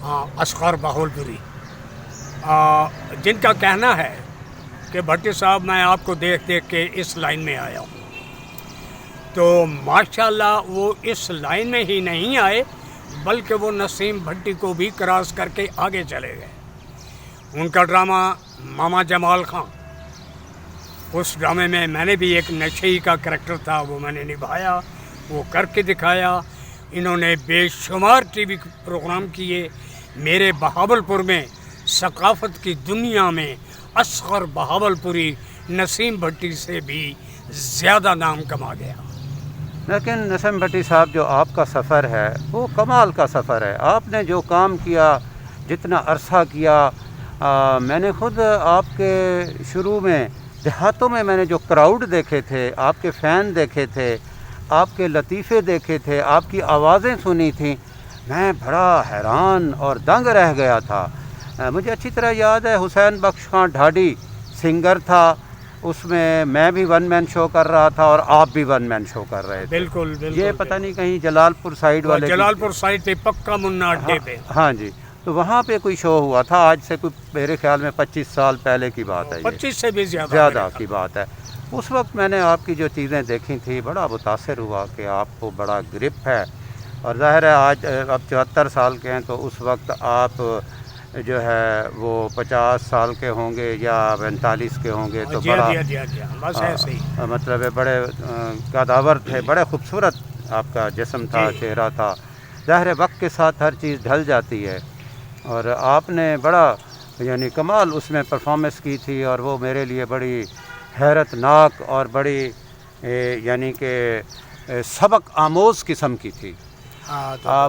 असगर बाहुलपुरी, जिनका कहना है कि भट्टी साहब मैं आपको देख देख के इस लाइन में आया हूँ। तो माशाल्लाह वो इस लाइन में ही नहीं आए बल्कि वो नसीम भट्टी को भी क्रॉस करके आगे चले गए। उनका ड्रामा मामा जमाल खां, उस ड्रामे में मैंने भी एक नशेई का करैक्टर था, वो मैंने निभाया, वो करके दिखाया। इन्होंने बेशुमार टीवी प्रोग्राम किए। मेरे बहावलपुर में सकाफ़त की दुनिया में असगर बहावलपुरी नसीम भट्टी से भी ज़्यादा नाम कमा गया। लेकिन नसीम भट्टी साहब, जो आपका सफ़र है वो कमाल का सफ़र है। आपने जो काम किया, जितना अरसा किया, मैंने ख़ुद आपके शुरू में देहातों में मैंने जो क्राउड देखे थे, आपके फ़ैन देखे थे, आपके लतीफ़े देखे थे, आपकी आवाज़ें सुनी थी, मैं बड़ा हैरान और दंग रह गया था। मुझे अच्छी तरह याद है हुसैन बख्श खां ढाडी सिंगर था, उसमें मैं भी वन मैन शो कर रहा था और आप भी वन मैन शो कर रहे थे। बिल्कुल बिल्कुल। ये पता नहीं कहीं जलालपुर साइड वाले, जलालपुर साइड पे पक्का मुन्ना अड्डे पे। हाँ जी, तो वहाँ पे कोई शो हुआ था, आज से कोई मेरे ख्याल में 25 साल पहले की बात है। 25 से भी ज़्यादा की बात है। उस वक्त मैंने आपकी जो चीज़ें देखी थी, बड़ा मुतासर हुआ कि आपको बड़ा ग्रिप है। और ज़ाहिर है आज अब 74 साल के हैं, तो उस वक्त आप जो है वो 50 साल के होंगे या 45 के होंगे, तो बड़ा बस ऐसे ही मतलब है, बड़े कदावर थे, बड़े खूबसूरत आपका जिस्म था, चेहरा था। ज़ाहिर है वक्त के साथ हर चीज़ ढल जाती है, और आपने बड़ा यानी कमाल उसमें परफॉर्मेंस की थी, और वो मेरे लिए बड़ी हैरतनाक और बड़ी यानी कि सबक आमोज़ किस्म की थी।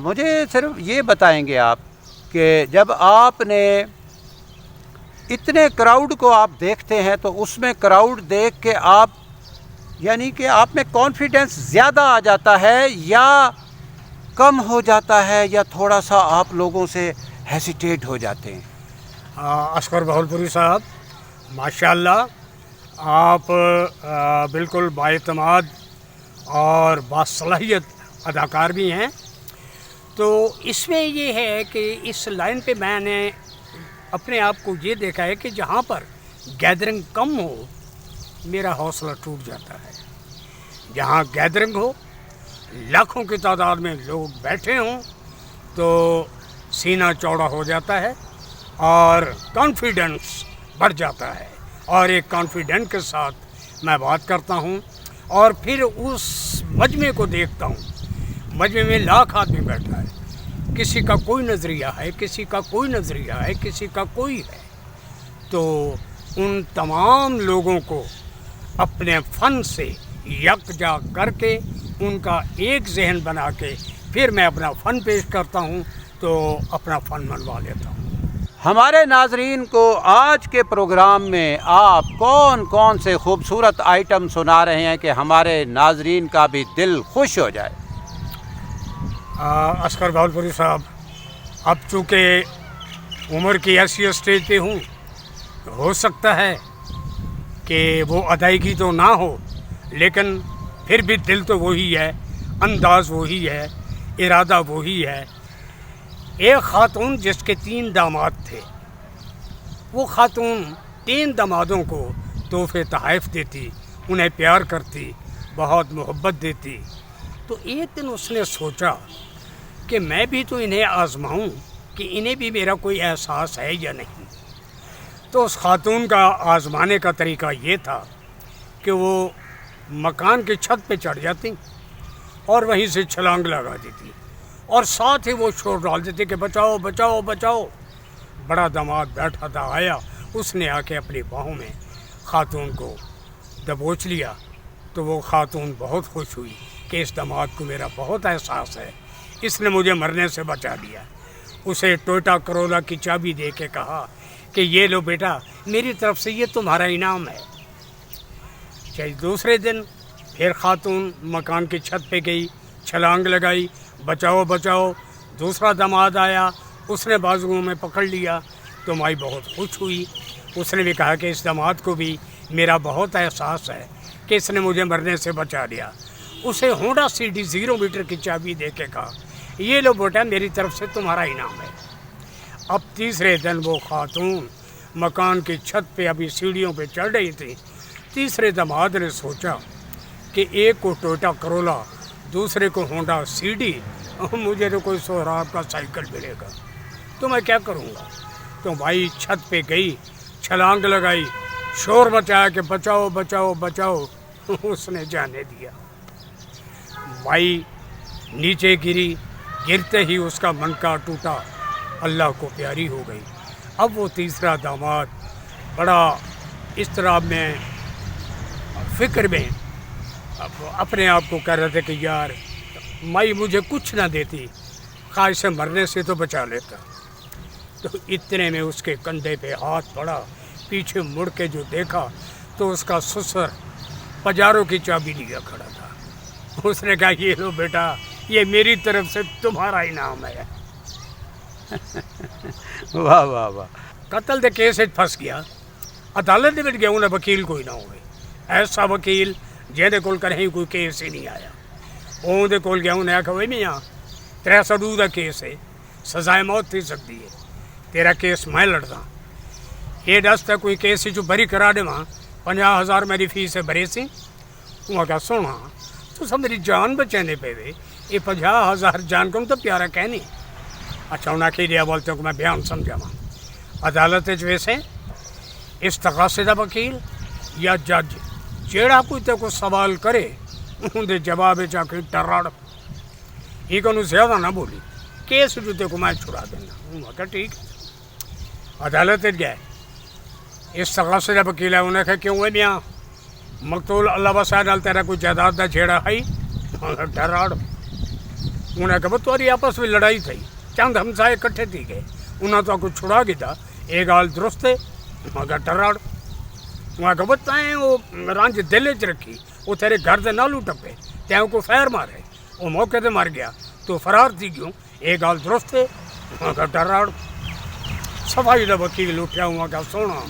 मुझे सिर्फ ये बताएंगे आप कि जब आपने इतने क्राउड को आप देखते हैं, तो उसमें क्राउड देख के आप यानी कि आप में कॉन्फिडेंस ज़्यादा आ जाता है या कम हो जाता है, या थोड़ा सा आप लोगों से हेसिटेट हो जाते हैं? असगर बाहुलपुरी साहब, माशाल्लाह आप बिल्कुल बाएतमाद और बासलाहियत अदाकार भी हैं। तो इसमें ये है कि इस लाइन पे मैंने अपने आप को ये देखा है कि जहाँ पर गैदरिंग कम हो मेरा हौसला टूट जाता है। जहाँ गैदरिंग हो, लाखों की तादाद में लोग बैठे हों, तो सीना चौड़ा हो जाता है और कॉन्फिडेंस बढ़ जाता है, और एक कॉन्फिडेंस के साथ मैं बात करता हूँ। और फिर उस मजमे को देखता हूँ, मजमे में लाख आदमी बैठा है, किसी का कोई नज़रिया है, किसी का कोई नज़रिया है, किसी का कोई है। तो उन तमाम लोगों को अपने फ़न से यकजा करके, उनका एक जहन बना के फिर मैं अपना फ़न पेश करता हूँ, तो अपना फ़न मनवा लेता हूँ। हमारे नाजरीन को आज के प्रोग्राम में आप कौन कौन से खूबसूरत आइटम सुना रहे हैं कि हमारे नाजरीन का भी दिल खुश हो जाए? असगर बाहुलपुरी साहब, अब चूँकि उम्र की ऐसी स्टेज पे हूँ, हो सकता है कि वो अदायगी तो ना हो, लेकिन फिर भी दिल तो वही है, अंदाज़ वही है, इरादा वही है। एक ख़ातून जिसके 3 दामाद थे, वो ख़ातून 3 दामादों को तोहफ़े तोहफ़ देती, उन्हें प्यार करती, बहुत मोहब्बत देती। तो एक दिन उसने सोचा कि मैं भी तो इन्हें आज़माऊँ कि इन्हें भी मेरा कोई एहसास है या नहीं। तो उस ख़ातून का आज़माने का तरीका ये था कि वो मकान की छत पे चढ़ जाती और वहीं से छलांग लगा देती, और साथ ही वो शोर डाल देते कि बचाओ बचाओ बचाओ। बड़ा दामाद बैठा था, आया, उसने आके अपनी बाहों में ख़ातून को दबोच लिया। तो वो ख़ातून बहुत खुश हुई कि इस दामाद को मेरा बहुत एहसास है, इसने मुझे मरने से बचा दिया। उसे टोयोटा करोला की चाबी दे के कहा कि ये लो बेटा, मेरी तरफ से ये तुम्हारा इनाम है। चल दूसरे दिन फिर ख़ातून मकान की छत पे गई, छलांग लगाई, बचाओ बचाओ। दूसरा दामाद आया, उसने बाजुओं में पकड़ लिया, तो माई बहुत खुश हुई। उसने भी कहा कि इस दामाद को भी मेरा बहुत एहसास है कि इसने मुझे मरने से बचा दिया। उसे होंडा सिटी 0 मीटर की चाबी दे के कहा, ये लो बेटा, मेरी तरफ से तुम्हारा इनाम है। अब तीसरे दिन वो खातून मकान की छत पे अभी सीढ़ियों पे चढ़ रही थी। तीसरे दामाद ने सोचा कि एक को टोयोटा करोला, दूसरे को होंडा सीडी, मुझे तो कोई सोहराब का साइकिल मिलेगा, तो मैं क्या करूँगा। तो भाई छत पे गई, छलांग लगाई, शोर मचाया कि बचाओ बचाओ बचाओ। उसने जाने दिया। भाई नीचे गिरी, गिरते ही उसका मनका टूटा, अल्लाह को प्यारी हो गई। अब वो तीसरा दामाद बड़ा इस तरह में फिक्र में अपने आप को कह रहे थे कि यार माई मुझे कुछ ना देती, खाई से मरने से तो बचा लेता। तो इतने में उसके कंधे पे हाथ पड़ा, पीछे मुड़ के जो देखा तो उसका ससुर पजारों की चाबी लिया खड़ा था। उसने कहा ये लो बेटा, ये मेरी तरफ से तुम्हारा इनाम है। वाह वाह वाह। कत्ल के केस फस गया, अदालत में गया, उन्हें वकील कोई ना होवे, ऐसा वकील जेदे कोल कहीं कोई केस ही नहीं आया। उन्हें कोल गया, उन्हें आखा वे मियाँ 302 का केस है, सजाए मौत थी सकती है, तेरा केस मैं लड़दा, ये दस तक कोई केस जो भरी करा दे, वहाँ 50,000 मेरी फीस है भरे सी। वहाँ का सुना तो सब मेरी जान बचाने पे वे, ये 50,000 जान को तो प्यारा कहनी। अच्छा उन्हें कह दिया, बोलते हो कि मैं बयान समझावा। अदालत वैसे इस तकासे का वकील या जज जेड़ा कोई ते को सवाल करे उनके जवाब आखिर टर्राड़, ये को ज्यादा ना बोली, केस जूते को मैं छुड़ा देना। मैं कहा ठीक है। अदालत गए, इस तकासे का वकील है, उन्हें कहा क्यों है मियाँ मकतूल अल्लाह बसा नाल तेरा कोई जायदाद का छेड़ा है? टर्राड़। उन्हें कहा तुम्हारी आपस में लड़ाई थी, चंद हमसाए इकट्ठे थी गए, उन्हें तो कुछ छुड़ा गया, ये गाल दुरुस्त है। मगर टर्राड़। वहाँ का बताएं वो रंज दिल च रखी, वो तेरे घर के नालू टप्पे, तैं को फैर मारे, वो मौके से मर गया तो फरार थी क्यों, ये गाल दुरुस्त है। मगर टर्राड़। सफाई का वकील उठा, वहाँ का सोना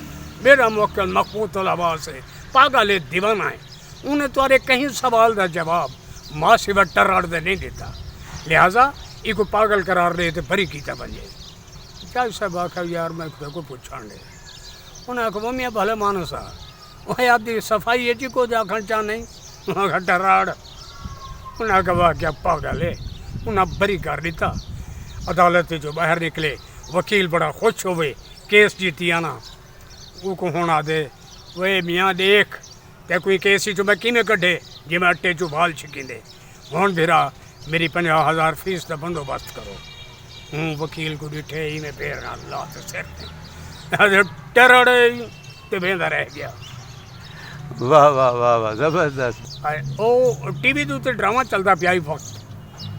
मेरा मुवक्किल मकबूतुल आवाज़ है, पागल है, दीवाना है, उन्हें तुम्हारे कहीं सवाल का जवाब माँ सिवा टर्राड़ दे नहीं देता, लिहाजा इको पागल करार दे तो बरी किया बजे। क्या सब आखा यार मैं खुद को पूछाण दे, उन्हें आखो मम्मी भले मानस आ, वह आपकी सफाई है जी को आखण चाह नहीं। वहाँ टर्राड़। उन्हें आखा वाह क्या पागल है, उन्हें बरी कर दिता। अदालत जो बाहर निकले, वकील बड़ा खुश होवे, केस जीती आना। वो को होना दे वे मियाँ देख ते कोई केस जो मैं किमें कढ़े जे मैं अट्टे चो बाल छिकिंदे, हुण भिरा मेरी 50,000 फीस का बंदोबस्त करो। हूँ वकील को डिठे ही में पैर ना ला तो सिर ते टरड़े ते बेंदा रह गया। वाह वाह वाह वाह, जबरदस्त। ओ टीवी के उत्ते ड्रामा चलता पिया वक्त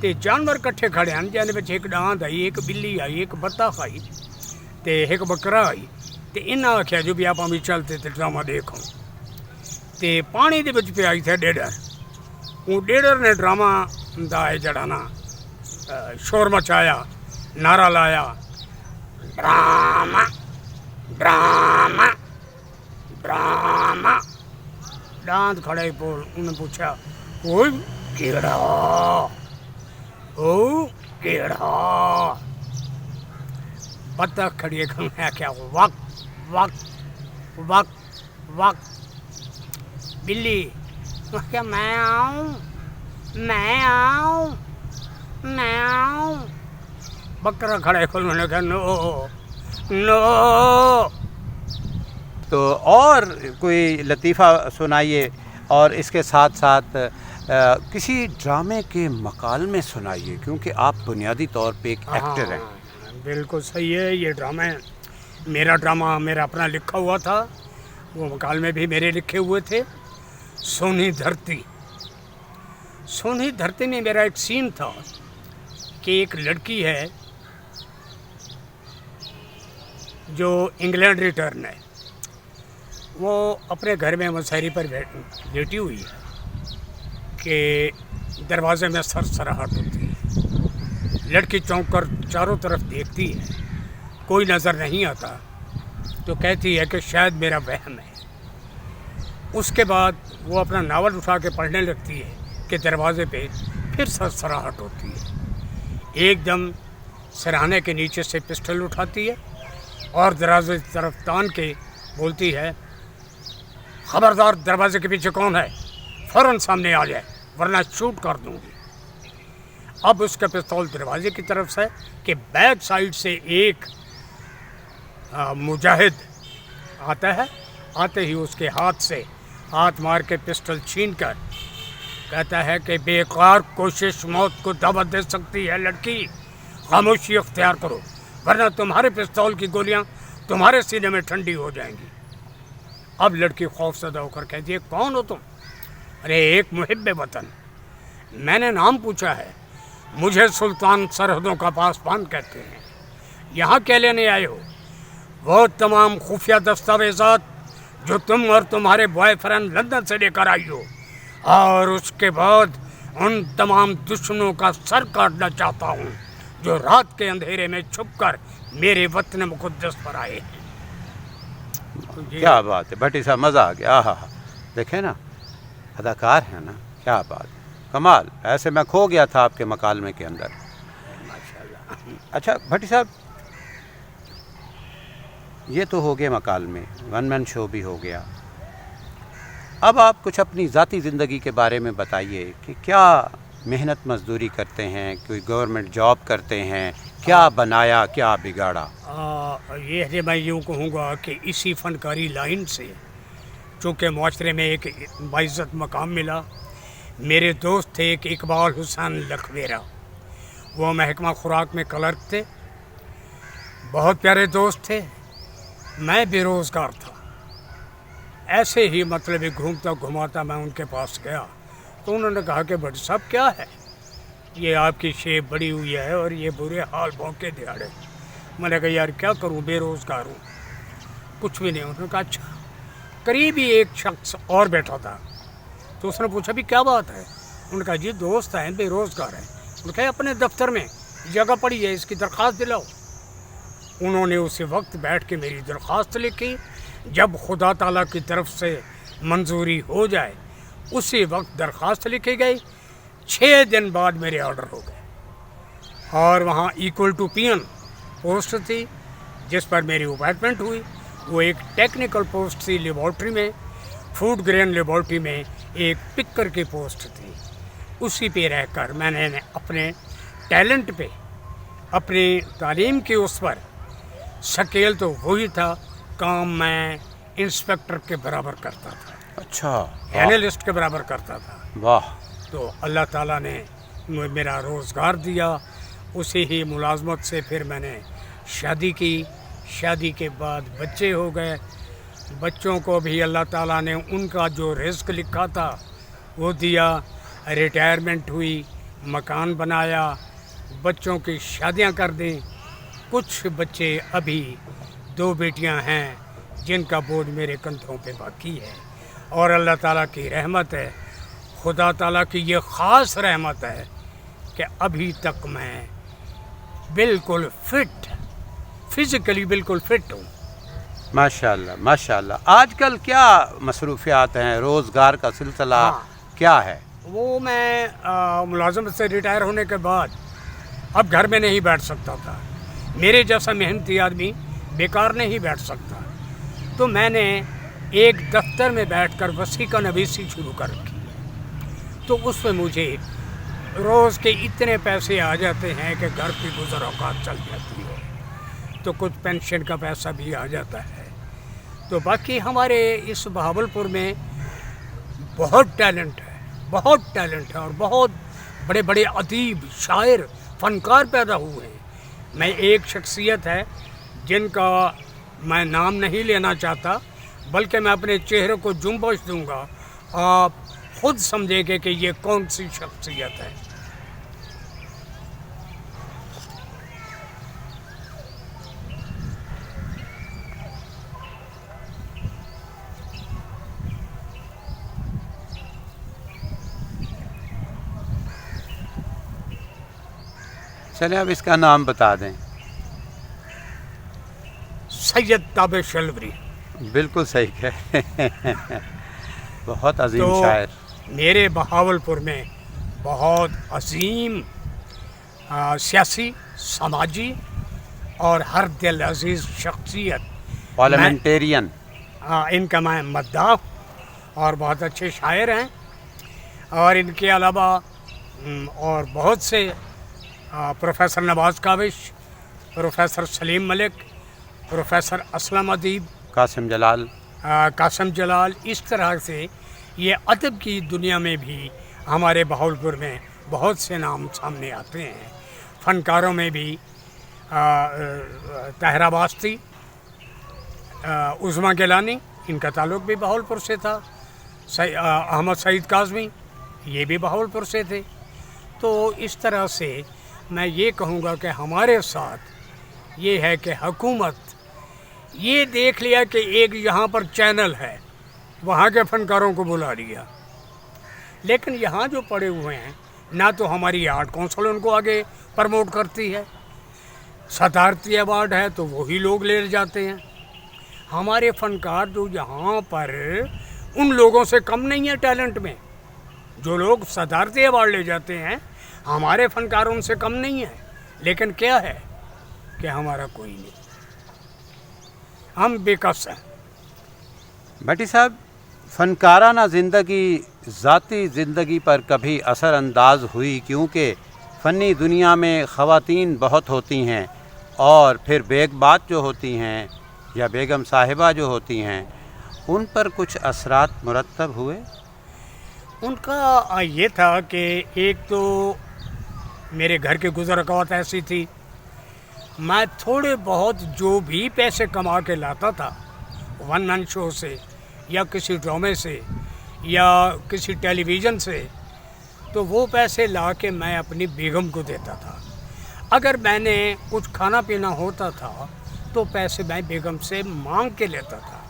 ते जानवर कट्ठे खड़े हैं, जिन्हें विच एक डांद आई, एक बिल्ली आई, एक बत्तख आई ते एक बकरा आई। ते इन्हें आख्या जो भी आप भी चलते ते ड्रामा देखो, ते पानी दे विच पे आई थे डेडर। वो डेडर ने ड्रामा दा जड़ा ना शोर मचाया, नारा लाया, ड्रामा ड्रामा ड्रामा। डांत खड़े पोल, उन्हें पूछा ओए केड़ा, ओ केड़ा। बत्तख खड़ी है, क्या वक्त वक्त वक्त वक्त। बिल्ली क्या मैं आऊँ, मैं आऊँ, मैं आऊँ। बकरा खड़े खोल, मैंने कहा नो नो। तो और कोई लतीफ़ा सुनाइए, और इसके साथ साथ किसी ड्रामे के मकालमे सुनाइए, क्योंकि आप बुनियादी तौर पे एक एक्टर हैं। बिल्कुल सही है, ये ड्रामा है मेरा अपना लिखा हुआ था, वो मकालमे भी मेरे लिखे हुए थे। सोनी धरती, सोनी धरती में मेरा एक सीन था कि एक लड़की है जो इंग्लैंड रिटर्न है, वो अपने घर में मसहरी पर लेटी हुई है कि दरवाजे में सरसराहट होती है। लड़की चौंक कर चारों तरफ देखती है, कोई नज़र नहीं आता, तो कहती है कि शायद मेरा वहम है। उसके बाद वो अपना नावल उठा के पढ़ने लगती है कि दरवाजे पे फिर सरसराहट होती है। एकदम सिरहाने के नीचे से पिस्टल उठाती है और दरवाजे की तरफ तान के बोलती है, खबरदार दरवाजे के पीछे कौन है, फ़ौरन सामने आ जाए वरना शूट कर दूंगी। अब उसका पिस्तौल दरवाजे की तरफ से कि बैक साइड से एक मुजाहिद आता है, आते ही उसके हाथ से हाथ मार के पिस्टल छीन कर कहता है कि बेकार कोशिश मौत को दावत दे सकती है लड़की, खामोशी अख्तियार करो वरना तुम्हारे पिस्तौल की गोलियां तुम्हारे सीने में ठंडी हो जाएंगी। अब लड़की खौफजदा होकर कहती है, कौन हो तुम? अरे एक मुहिब्बे वतन, मैंने नाम पूछा है, मुझे सुल्तान सरहदों का पासबान कहते हैं। यहाँ क्या लेने आए हो? वो तमाम खुफिया दस्तावेज़ात जो तुम और तुम्हारे बॉयफ्रेंड लंदन से लेकर आई हो, और उसके बाद उन तमाम दुश्मनों का सर काटना चाहता हूँ जो रात के अंधेरे में छुपकर मेरे वतन मुक़द्दस पर आए हैं। क्या बात है भट्टी साहब, मज़ा आ गया। हाँ, देखें ना, अदाकार है ना, क्या बात, कमाल। ऐसे मैं खो गया था आपके मकालमे के अंदर, माशाल्लाह। अच्छा भट्टी साहब, ये तो हो गए मकालमे, वन मैन शो भी हो गया। अब आप कुछ अपनी ज़ाती ज़िंदगी के बारे में बताइए कि क्या मेहनत मजदूरी करते हैं, कोई गवर्नमेंट जॉब करते हैं, क्या बनाया क्या बिगाड़ा? ये है, मैं यूँ कहूँगा कि इसी फ़नकारी लाइन से चूँकि माशरे में एक बाइज़्ज़त मकाम मिला। मेरे दोस्त थे एक इकबाल हुसैन लखवेरा, वो महकमा खुराक में क्लर्क थे, बहुत प्यारे दोस्त थे। मैं बेरोज़गार था, ऐसे ही मतलब घूमता घुमाता मैं उनके पास गया तो उन्होंने कहा कि भट्ट साहब क्या है, ये आपकी शेप बड़ी हुई है और ये बुरे हाल भौंके दिहाड़े। मैंने कहा यार क्या करूं, बेरोज़गार हूँ, कुछ भी नहीं। उन्होंने कहा अच्छा। करीब ही एक शख्स और बैठा था तो उसने पूछा भी क्या बात है? उन्होंने कहा जी दोस्त हैं, बेरोज़गार हैं। उन्होंने कहा अपने दफ्तर में जगह पड़ी है, इसकी दरख्वास्त दिलाओ। उन्होंने उसी वक्त बैठ के मेरी दरख्वास्त लिखी। जब खुदा ताला की तरफ से मंजूरी हो जाए उसी वक्त दरख्वास्त लिखी गई। 6 दिन बाद मेरे ऑर्डर हो गए और वहाँ इक्वल टू पीएन पोस्ट थी जिस पर मेरी अपॉइंटमेंट हुई। वो एक टेक्निकल पोस्ट थी लेबॉर्ट्री में, फूड ग्रेन लेबॉर्ट्री में एक पिकर की पोस्ट थी। उसी पे रहकर मैंने अपने टैलेंट पे, अपनी तालीम के उस पर, शकेल तो वही था, काम मैं इंस्पेक्टर के बराबर करता था, अच्छा, एनालिस्ट के बराबर करता था। वाह। तो अल्लाह ताला ने मेरा रोज़गार दिया। उसी ही मुलाजमत से फिर मैंने शादी की। शादी के बाद बच्चे हो गए। बच्चों को भी अल्लाह ताला ने उनका जो रिज़्क़ लिखा था वो दिया। रिटायरमेंट हुई, मकान बनाया, बच्चों की शादियां कर दी। कुछ बच्चे अभी 2 बेटियां हैं जिनका बोझ मेरे कंधों पे बाकी है। और अल्लाह ताला की रहमत है, खुदा ताला की ये ख़ास रहमत है कि अभी तक मैं बिल्कुल फिट, फिज़िकली बिल्कुल फिट हूँ। माशाल्लाह माशाल्लाह। आजकल क्या मसरूफियात हैं, रोज़गार का सिलसिला क्या है? वो मैं मुलाजमत से रिटायर होने के बाद अब घर में नहीं बैठ सकता था। मेरे जैसा मेहनती आदमी बेकार नहीं बैठ सकता, तो मैंने एक दफ्तर में बैठकर वसीका नवीसी शुरू कर रखी है। तो उसमें मुझे रोज़ के इतने पैसे आ जाते हैं कि घर की गुज़र औकात चल जाती है, तो कुछ पेंशन का पैसा भी आ जाता है। तो बाकी हमारे इस बहावलपुर में बहुत टैलेंट है, बहुत टैलेंट है और बहुत बड़े बड़े अदीब, शायर, फ़नकार पैदा हुए हैं। मैं एक शख्सियत है जिनका मैं नाम नहीं लेना चाहता, बल्कि मैं अपने चेहरे को जुम्बश दूंगा, आप खुद समझेंगे कि ये कौन सी शख्सियत है। चलें अब इसका नाम बता दें। सैयद ताबिश शलवरी। बिल्कुल सही है। बहुत अजीम तो शायर। मेरे बहावलपुर में बहुत अजीम सियासी समाजी और हर दिल अजीज़ शख्सियत, पार्लियामेंटेरियन। इनका मैं मद्दाह और बहुत अच्छे शायर हैं। और इनके अलावा और बहुत से प्रोफेसर नवाज़ काविश, प्रोफेसर सलीम मलिक, प्रोफेसर असलम अदीब, कासिम जलाल। कासिम जलाल, इस तरह से ये अदब की दुनिया में भी हमारे बहावलपुर में बहुत से नाम सामने आते हैं। फ़नकारों में भी ताहिरा बास्ती, उज़मा गिलानी, इनका ताल्लुक़ भी बहावलपुर से था। अहमद सईद काज़मी, ये भी बहावलपुर से थे। तो इस तरह से मैं ये कहूँगा कि हमारे साथ ये है कि हुकूमत ये देख लिया कि एक यहाँ पर चैनल है, वहाँ के फ़नकारों को बुला लिया, लेकिन यहाँ जो पड़े हुए हैं ना तो हमारी आर्ट कौंसिल उनको आगे प्रमोट करती है, सदारती अवार्ड है तो वही लोग ले जाते हैं। हमारे फ़नकार जो यहाँ पर उन लोगों से कम नहीं है टैलेंट में, जो लोग सदारती अवार्ड ले जाते हैं हमारे फ़नकार उनसे कम नहीं है, लेकिन क्या है कि हमारा कोई नहीं, हम बेकस हैं। भट्टी साहब, फ़नकाराना ज़िंदगी ज़ाती ज़िंदगी पर कभी असर अंदाज हुई? क्योंकि फ़नी दुनिया में ख़वातीन बहुत होती हैं और फिर बेगबात जो होती हैं या बेगम साहिबा जो होती हैं, उन पर कुछ असरात मुरतब हुए? उनका ये था कि एक तो मेरे घर की गुज़र अक़वात ऐसी थी, मैं थोड़े बहुत जो भी पैसे कमा के लाता था वन मैन शो से या किसी ड्रामे से या किसी टेलीविज़न से, तो वो पैसे ला के मैं अपनी बेगम को देता था। अगर मैंने कुछ खाना पीना होता था तो पैसे मैं बेगम से मांग के लेता था,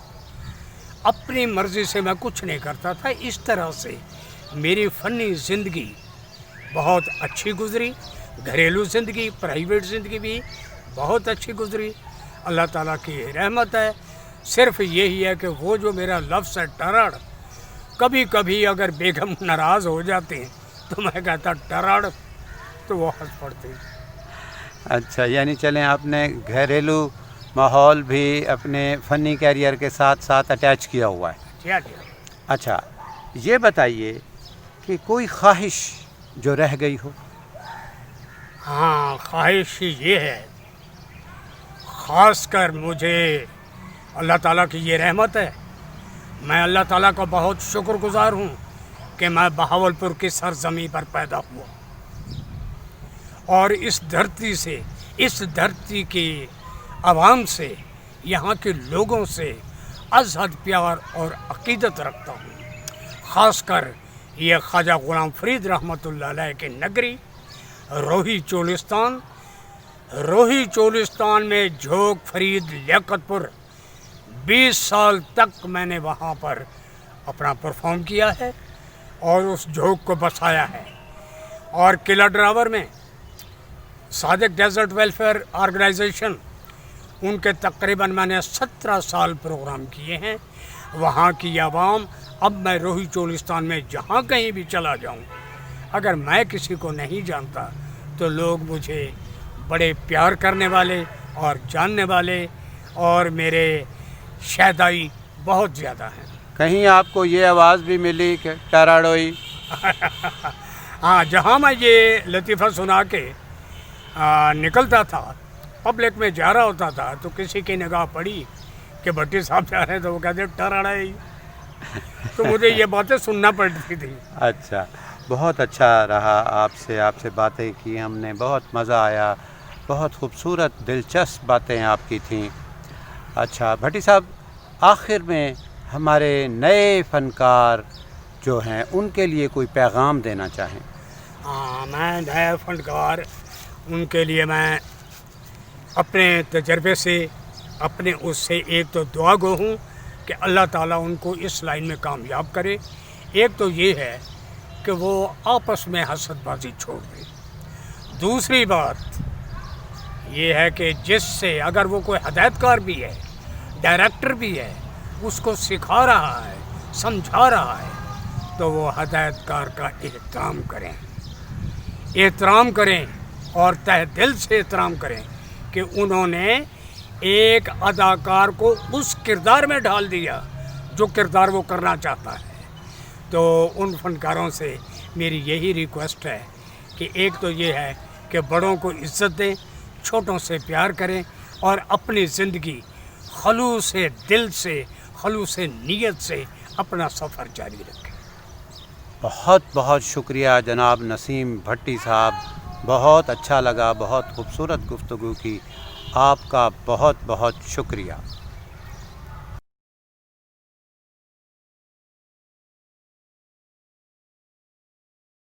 अपनी मर्ज़ी से मैं कुछ नहीं करता था। इस तरह से मेरी फ़नी ज़िंदगी बहुत अच्छी गुज़री, घरेलू ज़िंदगी, प्राइवेट ज़िंदगी भी बहुत अच्छी गुज़री। अल्लाह ताला की रहमत है। सिर्फ यही है कि वो जो मेरा लफ्ज़ है टरड़, कभी कभी अगर बेगम नाराज़ हो जाते हैं तो मैं कहता टरड़, तो वो हंस पड़ते हैं। अच्छा, यानी चलें आपने घरेलू माहौल भी अपने फ़नी कैरियर के साथ साथ अटैच किया हुआ है। क्या? अच्छा, ये बताइए कि कोई ख्वाहिश जो रह गई हो? हाँ, ख्वाहिश ये है, ख़ास कर मुझे अल्लाह ताला की ये रहमत है, मैं अल्लाह ताला का बहुत शुक्रगुज़ार हूँ कि मैं बहावलपुर की सरज़मीं पर पैदा हुआ और इस धरती से, इस धरती की आवाम से, यहाँ के लोगों से अज़हद प्यार और अक़ीदत रखता हूँ। ख़ास कर ये ख्वाजा ग़ुलाम फ़रीद रहमतुल्लाह अलैह की नगरी रोही चोलिस्तान, रोही चोलिस्तान में झोंक फरीद लियाकतपुर, 20 साल तक मैंने वहाँ पर अपना परफॉर्म किया है और उस झोंक को बसाया है। और किला ड्रावर में सादिक डेजर्ट वेलफेयर ऑर्गेनाइजेशन, उनके तकरीबन मैंने 17 साल प्रोग्राम किए हैं। वहाँ की आवाम, अब मैं रोही चोलिस्तान में जहाँ कहीं भी चला जाऊँ, अगर मैं किसी को नहीं जानता तो लोग मुझे बड़े प्यार करने वाले और जानने वाले और मेरे शहदाई बहुत ज़्यादा हैं। कहीं आपको ये आवाज़ भी मिली कि टराड़ोई? हाँ, जहाँ मैं ये लतीफ़ा सुना के निकलता था, पब्लिक में जा रहा होता था, तो किसी की निगाह पड़ी कि भट्टी साहब जा रहे हैं तो वो कहते टराड़ाई, तो मुझे ये बातें सुनना पड़ती थी। अच्छा, बहुत अच्छा रहा आपसे बातें की हमने, बहुत मज़ा आया, बहुत खूबसूरत दिलचस्प बातें आपकी थीं। अच्छा भट्टी साहब, आखिर में हमारे नए फ़नकार जो हैं उनके लिए कोई पैगाम देना चाहें? हाँ, मैं नए फ़नकार, उनके लिए मैं अपने तजर्बे से, अपने उससे एक तो दुआ गो हूँ कि अल्लाह ताला उनको इस लाइन में कामयाब करे। एक तो ये है कि वो आपस में हसदबाजी छोड़ दें। दूसरी बात ये है कि जिससे, अगर वो कोई हदायतकार भी है, डायरेक्टर भी है, उसको सिखा रहा है, समझा रहा है, तो वो हदायतकार का एहतराम करें, اور تہ دل سے احترام کریں کہ انہوں نے ایک اداکار کو اس کردار میں ڈال دیا جو کردار وہ کرنا چاہتا ہے. تو ان فنکاروں سے میری یہی ریکویسٹ ہے کہ ایک تو یہ ہے کہ بڑوں کو عزت دیں، چھوٹوں سے پیار کریں اور اپنی زندگی خلوص دل سے، خلوص نیت سے اپنا سفر جاری رکھیں. بہت بہت شکریہ جناب نسیم بھٹی صاحب، بہت اچھا لگا، بہت خوبصورت گفتگو کی. آپ کا بہت بہت شکریہ.